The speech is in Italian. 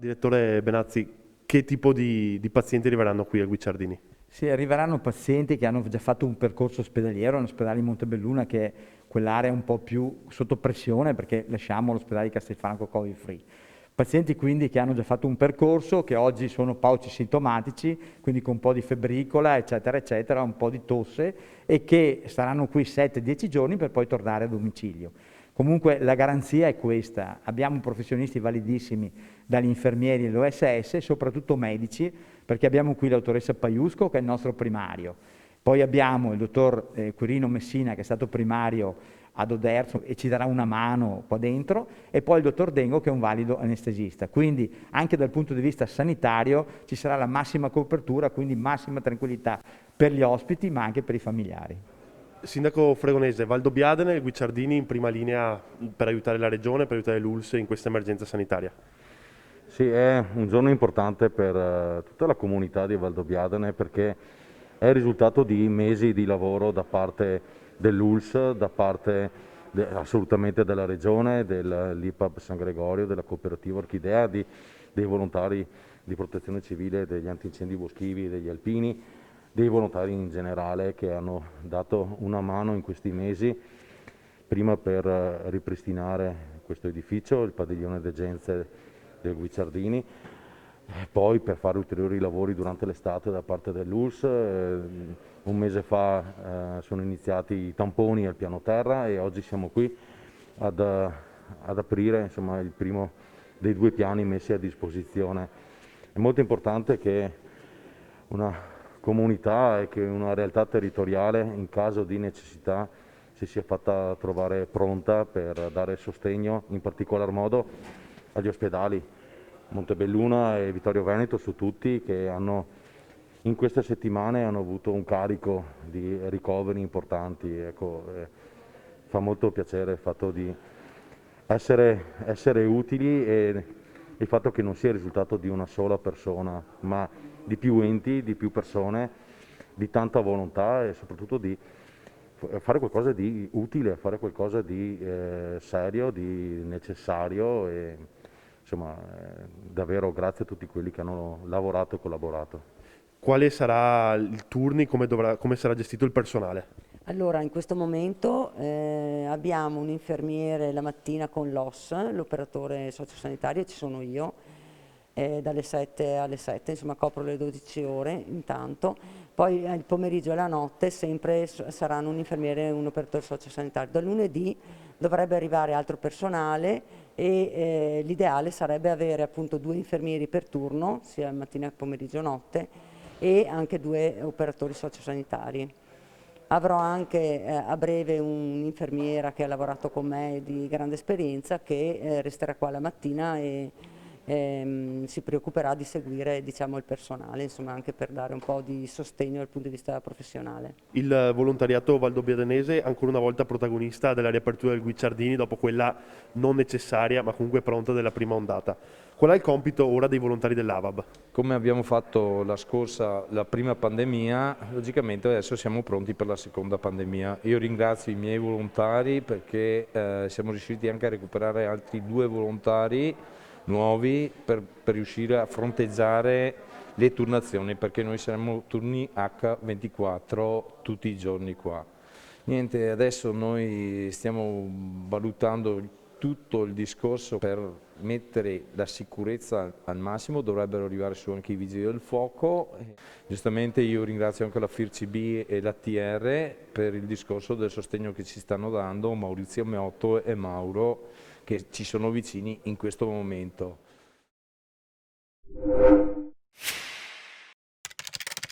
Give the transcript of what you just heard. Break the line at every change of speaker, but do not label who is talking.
Direttore Benazzi, che tipo di pazienti arriveranno qui al Guicciardini?
Sì, arriveranno pazienti che hanno già fatto un percorso ospedaliero all'ospedale di Montebelluna, che è quell'area un po' più sotto pressione perché lasciamo l'ospedale di Castelfranco Covid free. Pazienti quindi che hanno già fatto un percorso, che oggi sono pauci sintomatici, quindi con un po' di febbricola, eccetera, eccetera, un po' di tosse, e che saranno qui 7-10 giorni per poi tornare a domicilio. Comunque la garanzia è questa: abbiamo professionisti validissimi, dagli infermieri all'OSS, soprattutto medici, perché abbiamo qui la dottoressa Paiusco che è il nostro primario, poi abbiamo il dottor Quirino Messina che è stato primario ad Oderzo e ci darà una mano qua dentro, e poi il dottor Dengo che è un valido anestesista. Quindi anche dal punto di vista sanitario ci sarà la massima copertura, quindi massima tranquillità per gli ospiti ma anche per i familiari.
Sindaco Fregonese, Valdobbiadene e il Guicciardini in prima linea per aiutare la Regione, per aiutare l'ULSS in questa emergenza sanitaria.
Sì, è un giorno importante per tutta la comunità di Valdobbiadene, perché è il risultato di mesi di lavoro da parte dell'ULSS, da parte assolutamente della Regione, dell'IPAB San Gregorio, della cooperativa Orchidea, dei volontari di protezione civile, degli antincendi boschivi, degli alpini, dei volontari in generale che hanno dato una mano in questi mesi, prima per ripristinare questo edificio, il padiglione degenze del Guicciardini, e poi per fare ulteriori lavori durante l'estate da parte dell'ULSS. Un mese fa sono iniziati i tamponi al piano terra e oggi siamo qui ad aprire, insomma, il primo dei due piani messi a disposizione. È molto importante che una comunità e che una realtà territoriale in caso di necessità si sia fatta trovare pronta per dare sostegno in particolar modo agli ospedali Montebelluna e Vittorio Veneto, su tutti, che in queste settimane hanno avuto un carico di ricoveri importanti. Ecco, fa molto piacere il fatto di essere utili, e il fatto che non sia il risultato di una sola persona, ma di più enti, di più persone, di tanta volontà e soprattutto di fare qualcosa di utile, fare qualcosa di serio, di necessario, e insomma davvero grazie a tutti quelli che hanno lavorato e collaborato.
Quale sarà il turni, come sarà gestito il personale?
Allora, in questo momento abbiamo un infermiere la mattina con l'OS, l'operatore sociosanitario, ci sono io, dalle 7 alle 7, insomma copro le 12 ore intanto, poi il pomeriggio e la notte sempre saranno un infermiere e un operatore sociosanitario. Da lunedì dovrebbe arrivare altro personale e l'ideale sarebbe avere appunto 2 infermieri per turno, sia mattina, pomeriggio, notte, e anche 2 operatori sociosanitari. Avrò anche a breve un'infermiera che ha lavorato con me di grande esperienza che resterà qua la mattina e si preoccuperà di seguire, diciamo, il personale, insomma, anche per dare un po' di sostegno dal punto di vista professionale.
Il volontariato valdobbiadenese ancora una volta protagonista della riapertura del Guicciardini dopo quella non necessaria ma comunque pronta della prima ondata. Qual è il compito ora dei volontari dell'AVAB?
Come abbiamo fatto la prima pandemia, logicamente adesso siamo pronti per la seconda pandemia. Io ringrazio i miei volontari perché siamo riusciti anche a recuperare altri 2 volontari nuovi per riuscire a fronteggiare le turnazioni, perché noi saremo turni H24 tutti i giorni qua. Niente, adesso noi stiamo valutando tutto il discorso per mettere la sicurezza al massimo, dovrebbero arrivare su anche i vigili del fuoco. Giustamente io ringrazio anche la FIRCB e la TR per il discorso del sostegno che ci stanno dando, Maurizio Meotto e Mauro, che ci sono vicini in questo momento.